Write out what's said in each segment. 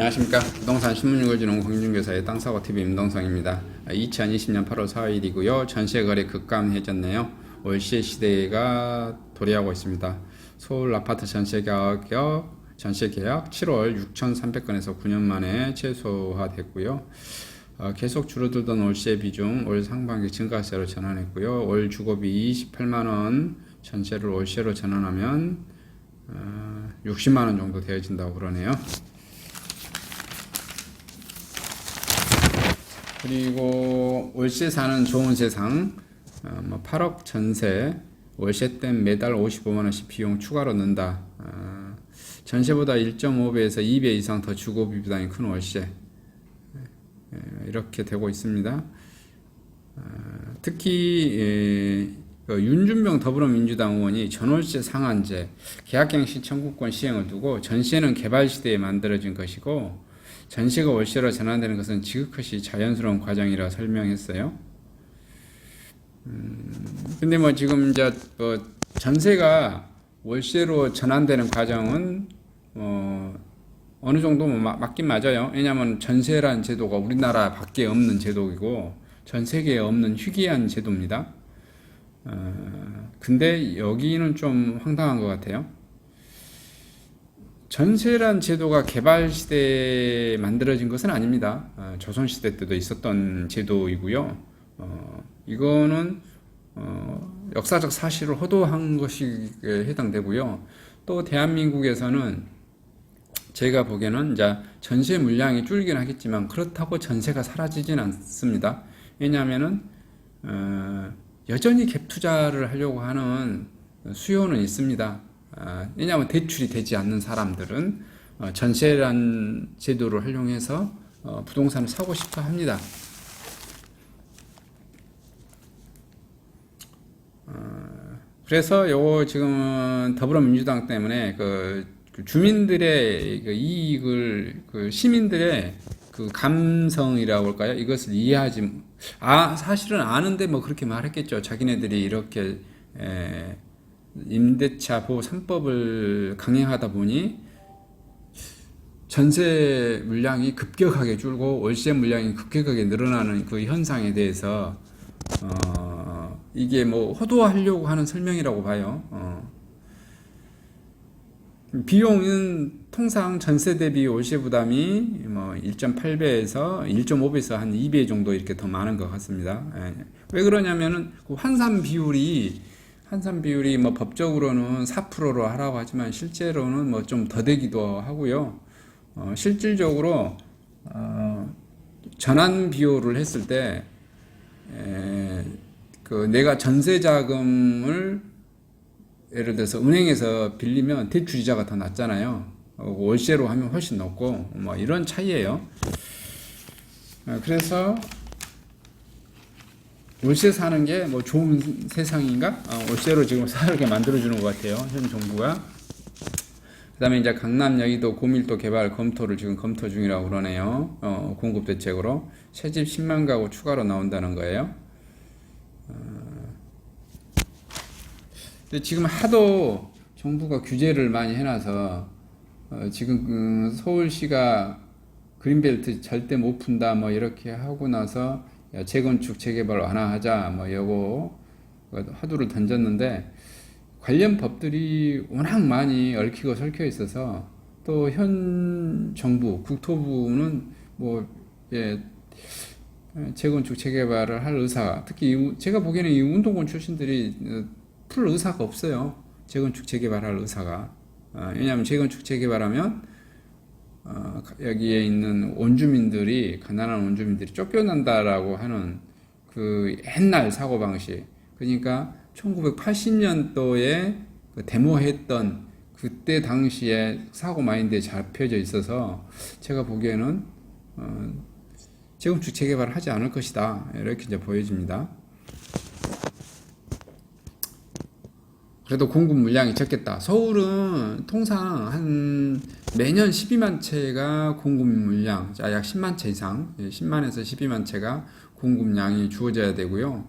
안녕하십니까. 부동산 신문 읽어주는 공인중개사의 땅사고TV 임동성입니다. 2020년 8월 4일이고요. 전세거래 급감해졌네요. 월세 시대가 도래하고 있습니다. 서울 아파트 전세계약 7월 6,300건에서 9년 만에 최소화됐고요. 계속 줄어들던 월세 비중 올 상반기 증가세로 전환했고요. 월 주거비 28만원 전세를 월세로 전환하면 60만원 정도 되어진다고 그러네요. 그리고 월세 사는 좋은 세상, 8억 전세, 월세 땐 매달 55만원씩 비용 추가로 넣는다. 전세보다 1.5배에서 2배 이상 더 주거비 부담이 큰 월세. 이렇게 되고 있습니다. 특히 윤준병 더불어민주당 의원이 전월세 상한제, 계약갱신 청구권 시행을 두고 전세는 개발시대에 만들어진 것이고 전세가 월세로 전환되는 것은 지극히 자연스러운 과정이라 설명했어요. 근데 지금 이제 전세가 월세로 전환되는 과정은 어느 정도 맞긴 맞아요. 왜냐하면 전세라는 제도가 우리나라 밖에 없는 제도이고 전 세계에 없는 희귀한 제도입니다. 근데 여기는 좀 황당한 것 같아요. 전세란 제도가 개발시대에 만들어진 것은 아닙니다. 조선시대 때도 있었던 제도이고요. 이거는 역사적 사실을 허도한 것이 해당되고요. 또 대한민국에서는 제가 보기에는 이제 전세 물량이 줄긴 하겠지만 그렇다고 전세가 사라지진 않습니다. 왜냐하면은 여전히 갭 투자를 하려고 하는 수요는 있습니다. 왜냐하면 대출이 되지 않는 사람들은 전세란 제도를 활용해서 부동산을 사고 싶어 합니다. 그래서 요거 지금 더불어민주당 때문에 그 주민들의 이익을 시민들의 감성이라고 할까요? 이것을 이해하지 사실은 아는데 그렇게 말했겠죠. 자기네들이 이렇게 임대차 보호 3법을 강행하다 보니 전세 물량이 급격하게 줄고 월세 물량이 급격하게 늘어나는 그 현상에 대해서 이게 호도하려고 하는 설명이라고 봐요. 비용은 통상 전세 대비 월세 부담이 1.8배에서 1.5배에서 한 2배 정도 이렇게 더 많은 것 같습니다. 왜 그러냐면은 환산 비율이 법적으로는 4%로 하라고 하지만 실제로는 좀 더 되기도 하고요. 실질적으로 전환 비율을 했을 때 내가 전세 자금을 예를 들어서 은행에서 빌리면 대출 이자가 더 낮잖아요. 월세로 하면 훨씬 높고 이런 차이예요. 그래서 월세 사는 게 좋은 세상인가? 월세로 지금 살게 만들어주는 것 같아요. 현 정부가. 그 다음에 이제 강남 여의도 고밀도 개발 검토를 지금 검토 중이라고 그러네요. 공급 대책으로. 새집 10만 가구 추가로 나온다는 거예요. 근데 지금 하도 정부가 규제를 많이 해놔서 지금 서울시가 그린벨트 절대 못 푼다 이렇게 하고 나서 재건축 재개발 완화하자 요거 화두를 던졌는데 관련 법들이 워낙 많이 얽히고 설켜 있어서 또 현 정부 국토부는 재건축 재개발을 할 의사, 특히 제가 보기에는 이 운동권 출신들이 풀 의사가 없어요. 재건축 재개발할 의사가. 왜냐하면 재건축 재개발하면 여기에 있는 온주민들이, 가난한 온주민들이 쫓겨난다라고 하는 그 옛날 사고방식. 그러니까 1980년도에 데모했던 그때 당시에 사고 마인드에 잡혀져 있어서 제가 보기에는 재건축 재개발을 하지 않을 것이다. 이렇게 이제 보여집니다. 그래도 공급 물량이 적겠다. 서울은 통상 매년 12만 채가 공급 물량, 약 10만 채 이상, 10만에서 12만 채가 공급량이 주어져야 되고요.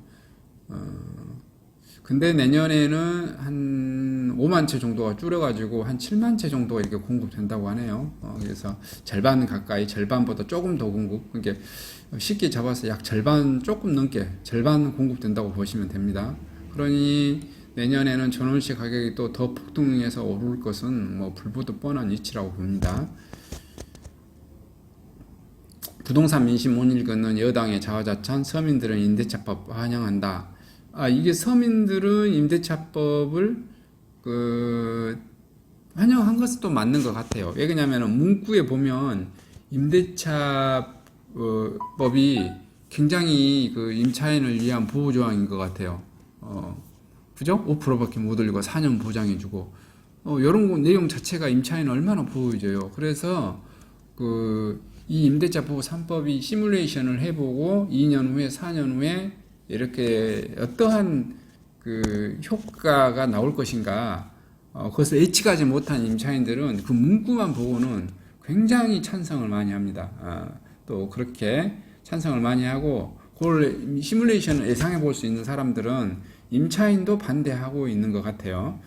근데 내년에는 한 한 5만 채 정도가 줄여가지고 한 7만 채 정도가 이렇게 공급된다고 하네요. 그래서 절반 가까이, 절반보다 조금 더 공급, 그러니까 쉽게 잡아서 약 절반 조금 넘게 절반 공급된다고 보시면 됩니다. 그러니 내년에는 전월세 가격이 또 더 폭등해서 오를 것은 뭐 불보듯 뻔한 이치라고 봅니다. 부동산 민심 못 읽는 여당의 자화자찬, 서민들은 임대차법 환영한다. 이게 서민들은 임대차법을 환영한 것은 또 맞는 것 같아요. 왜 그러냐면은 문구에 보면 임대차법이 굉장히 임차인을 위한 보호 조항인 것 같아요. 그죠? 5%밖에 못 올리고 4년 보장해주고, 이런 내용 자체가 임차인을 얼마나 보호해줘요. 그래서 이 임대차 보호 3법이 시뮬레이션을 해보고 2년 후에 4년 후에 이렇게 어떠한 효과가 나올 것인가, 그것을 예측하지 못한 임차인들은 그 문구만 보고는 굉장히 찬성을 많이 합니다. 또 그렇게 찬성을 많이 하고, 그걸 시뮬레이션을 예상해 볼 수 있는 사람들은 임차인도 반대하고 있는 것 같아요.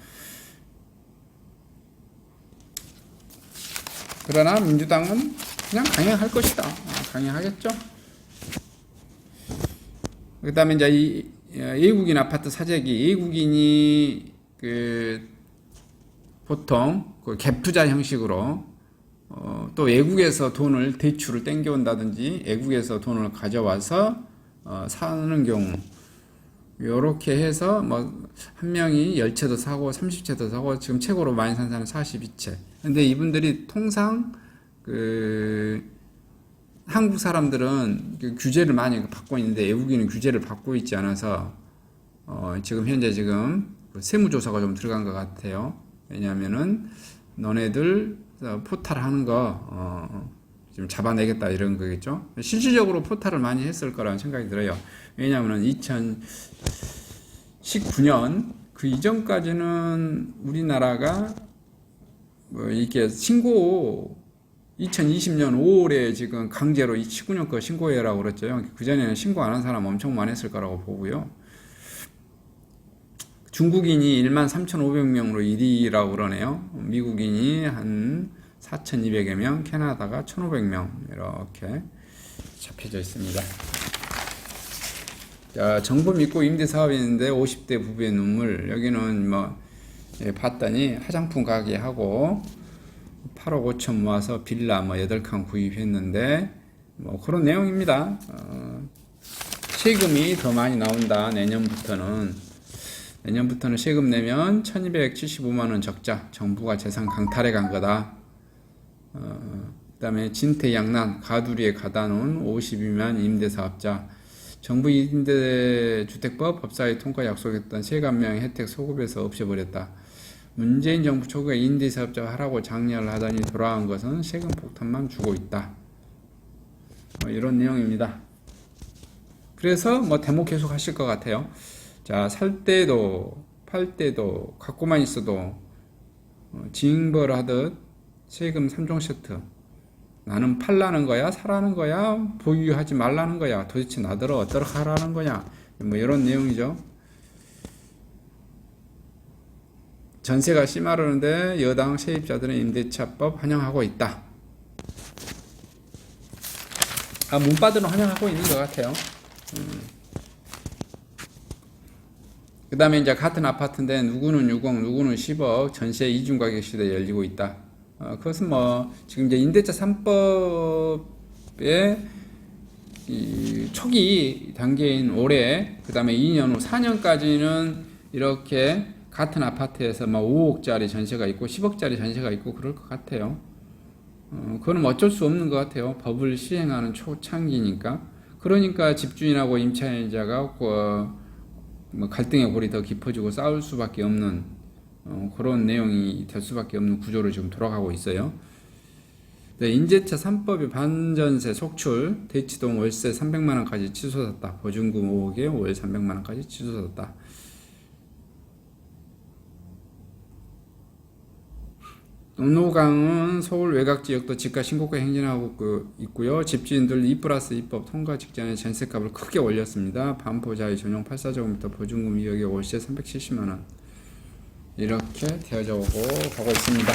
그러나 민주당은 그냥 강행할 것이다. 강행하겠죠. 그 다음에 이제 이 외국인 아파트 사재기, 외국인이 보통 갭 투자 형식으로 또 외국에서 돈을 대출을 땡겨온다든지 외국에서 돈을 가져와서 사는 경우, 요렇게 해서 한 명이 10채도 사고 30채도 사고, 지금 최고로 많이 산 사람은 42채. 근데 이분들이 통상 한국 사람들은 규제를 많이 받고 있는데 외국인은 규제를 받고 있지 않아서 지금 현재 세무조사가 좀 들어간 것 같아요. 왜냐하면은 너네들 포탈하는 거 좀 잡아내겠다 이런 거겠죠. 실질적으로 포탈을 많이 했을 거라는 생각이 들어요. 왜냐하면 2019년 그 이전까지는 우리나라가 이게 신고 2020년 5월에 지금 강제로 19년 거 신고해라고 그랬죠. 그전에는 신고 안 한 사람 엄청 많았을 거라고 보고요. 중국인이 13,500명으로 1위라고 그러네요. 미국인이 한 4,200여 명, 캐나다가 1,500명 이렇게 잡혀져 있습니다. 자, 정부 믿고 임대사업이 있는데 50대 부부의 눈물. 여기는 봤더니 화장품 가게 하고 8억 5천 모아서 빌라 8칸 구입했는데 그런 내용입니다. 세금이 더 많이 나온다. 내년부터는 세금 내면 1275만원 적자, 정부가 재산 강탈해 간 거다. 그 다음에 진퇴양난, 가두리에 가다 놓은 52만 임대사업자, 정부 임대주택법 법사위 통과 약속했던 세감명 혜택 소급에서 없애버렸다. 문재인 정부 초기에 임대사업자 하라고 장려를 하더니 돌아간 것은 세금 폭탄만 주고 있다. 이런 내용입니다. 그래서 대목 계속 하실 것 같아요. 자, 살 때도 팔 때도 갖고만 있어도 징벌하듯 세금 3종 세트. 나는 팔라는 거야, 사라는 거야, 보유하지 말라는 거야, 도대체 나더러 어떻게 하라는 거냐, 이런 내용이죠. 전세가 심하려는데 여당 세입자들은 임대차법 환영하고 있다. 문바들은 환영하고 있는 것 같아요. 그 다음에 이제 같은 아파트인데 누구는 6억, 누구는 10억 전세 이중 가격 시대 열리고 있다. 그것은 지금 이제 임대차 3법의 초기 단계인 올해, 그 다음에 2년 후 4년까지는 이렇게 같은 아파트에서 5억짜리 전세가 있고 10억짜리 전세가 있고 그럴 것 같아요. 그건 어쩔 수 없는 것 같아요. 법을 시행하는 초창기니까. 그러니까 집주인하고 임차인자가 갈등의 골이 더 깊어지고 싸울 수밖에 없는 그런 내용이 될 수밖에 없는 구조로 지금 돌아가고 있어요. 네, 임대차 3법의 반전세 속출, 대치동 월세 300만원까지 치솟았다. 보증금 5억에 월 300만원까지 치솟았다. 노강은 서울 외곽지역도 집가 신고가 행진하고 있고요. 집주인들 2+2법 통과 직전에 전세값을 크게 올렸습니다. 반포자유 전용 84제곱미터 보증금 2억에 월세 370만원. 이렇게 되어져 오고 가고 있습니다.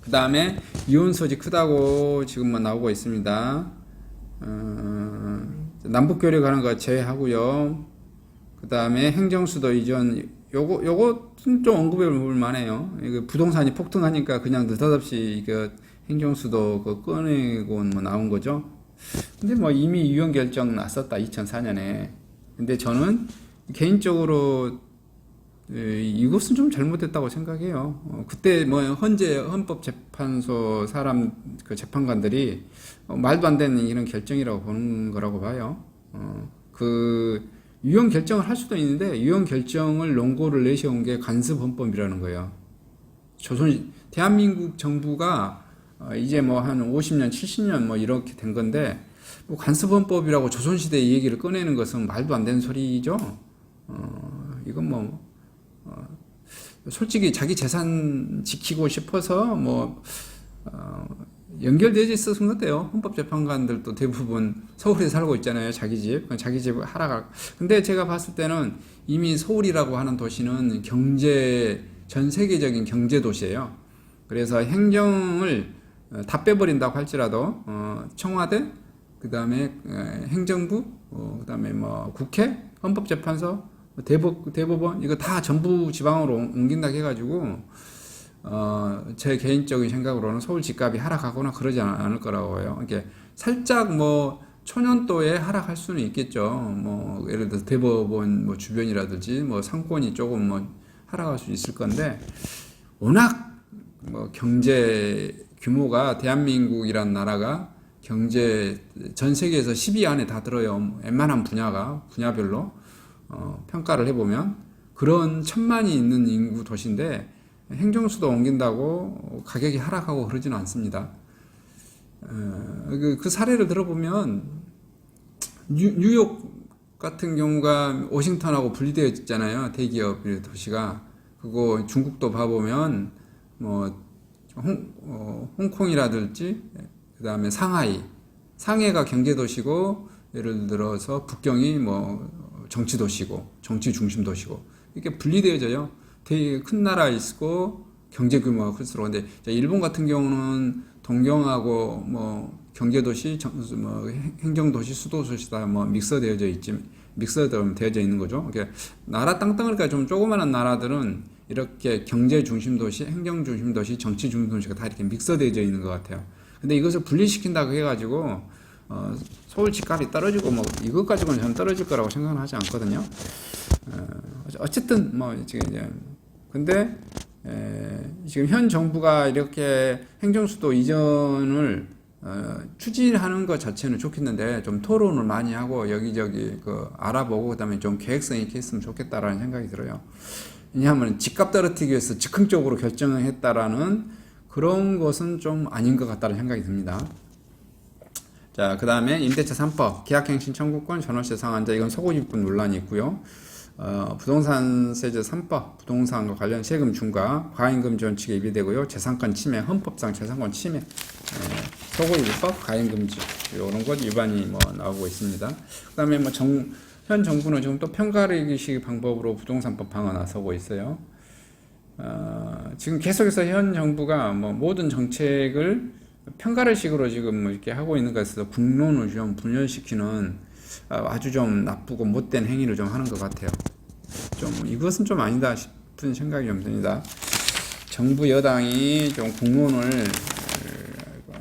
그 다음에 이혼소지 크다고 지금만 나오고 있습니다. 남북교류하는 거 제외하고요. 그 다음에 행정수도 이전, 요것은 좀 언급해 볼 만해요. 이거 부동산이 폭등하니까 그냥 느닷없이 이거 행정수도 그 꺼내고 뭐 나온 거죠. 근데 뭐 이미 이혼 결정 났었다, 2004년에. 근데 저는 개인적으로 이것은 좀 잘못됐다고 생각해요. 그때 뭐 헌법재판소 사람 그 재판관들이 말도 안 되는 이런 결정이라고 보는 거라고 봐요. 그 유언 결정을 할 수도 있는데 유언 결정을 논고를 내세운 게 간섭헌법이라는 거예요. 대한민국 정부가 이제 뭐 한 50년, 70년 뭐 이렇게 된 건데 뭐 간섭헌법이라고 조선시대 얘기를 꺼내는 것은 말도 안 되는 소리죠. 이건 뭐 솔직히 자기 재산 지키고 싶어서 뭐 연결되어 있었던 것 같아요. 헌법재판관들도 대부분 서울에 살고 있잖아요. 자기 집 하락할. 근데 제가 봤을 때는 이미 서울이라고 하는 도시는 전 세계적인 경제 도시예요. 그래서 행정을 다 빼버린다고 할지라도 청와대, 그 다음에 행정부, 그 다음에 뭐 국회, 헌법재판소, 대법원 이거 다 전부 지방으로 옮긴다고 해가지고 제 개인적인 생각으로는 서울 집값이 하락하거나 그러지 않을 거라고 해요. 이게 살짝 뭐 초년도에 하락할 수는 있겠죠. 뭐 예를 들어 대법원 뭐 주변이라든지 뭐 상권이 조금 뭐 하락할 수 있을 건데 워낙 뭐 경제 규모가 대한민국이란 나라가 경제 전 세계에서 10위 안에 다 들어요. 웬만한 분야별로 평가를 해보면 그런 천만이 있는 인구 도시인데 행정수도 옮긴다고 가격이 하락하고 그러지는 않습니다. 그 사례를 들어보면 뉴욕 같은 경우가 워싱턴하고 분리되어 있잖아요. 대기업 도시가. 그거 중국도 봐보면 뭐 홍콩이라든지 그 다음에 상해가 경제도시고 예를 들어서 북경이 뭐 정치도시고 정치 중심 도시고 이렇게 분리되어져요. 되게 큰 나라 있고 경제 규모가 클수록. 근데 일본 같은 경우는 동경하고 뭐 경제도시, 뭐 행정도시, 수도도시 다 뭐 믹서되어져 있는 거죠. 이렇게 나라 땅덩어리가 좀 조그마한 나라들은 이렇게 경제 중심 도시, 행정 중심 도시, 정치 중심 도시가 다 이렇게 믹서되어져 있는 것 같아요. 근데 이것을 분리시킨다고 해가지고 서울 집값이 떨어지고 뭐 이것 가지고는 저는 떨어질 거라고 생각은 하지 않거든요. 어쨌든 뭐 지금 이제 근데 지금 현 정부가 이렇게 행정수도 이전을 추진하는 것 자체는 좋겠는데 좀 토론을 많이 하고 여기저기 알아보고 그다음에 좀 계획성 있게 했으면 좋겠다라는 생각이 들어요. 왜냐하면 집값 떨어뜨리기 위해서 즉흥적으로 결정을 했다라는 그런 것은 좀 아닌 것 같다는 생각이 듭니다. 자, 그 다음에 임대차 3법, 계약갱신 청구권, 전월세 상한제, 이건 소고기분 논란이 있고요. 부동산세제 3법, 부동산과 관련 세금 중과, 과잉금 지원칙에 위배되고요. 재산권 침해, 헌법상 재산권 침해, 소고기법, 과잉금지, 이런 것 위반이 뭐 나오고 있습니다. 그 다음에 뭐 현 정부는 지금 또 편가르기식 방법으로 부동산법 방어 나서고 있어요. 지금 계속해서 현 정부가 뭐 모든 정책을 편가르식으로 지금 뭐 이렇게 하고 있는 것에서 국론을 좀 분열시키는 아주 좀 나쁘고 못된 행위를 좀 하는 것 같아요. 좀 이것은 좀 아니다 싶은 생각이 좀 듭니다. 정부 여당이 좀 국론을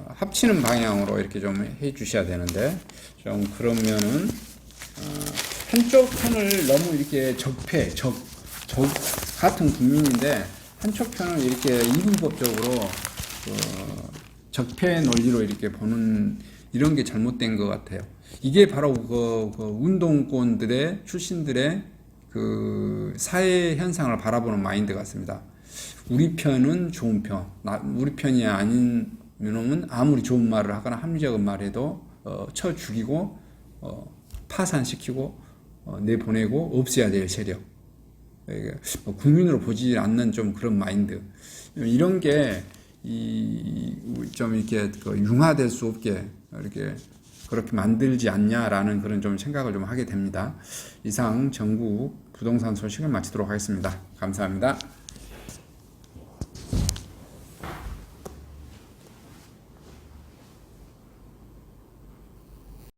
합치는 방향으로 이렇게 좀 해주셔야 되는데 좀 그러면은 한쪽 편을 너무 이렇게 적 같은 국민인데 한쪽 편을 이렇게 이분법적으로 적폐 논리로 이렇게 보는 이런 게 잘못된 것 같아요. 이게 바로 그 운동권들의 출신들의 그 사회 현상을 바라보는 마인드 같습니다. 우리 편은 좋은 편, 우리 편이 아니면은 아무리 좋은 말을 하거나 합리적인 말해도 쳐 죽이고 파산시키고 내보내고 없애야 될 세력. 국민으로 보지 않는 좀 그런 마인드. 이런 게 좀 이렇게 융화될 수 없게 이렇게 그렇게 만들지 않냐라는 그런 좀 생각을 좀 하게 됩니다. 이상 전국 부동산 소식을 마치도록 하겠습니다. 감사합니다.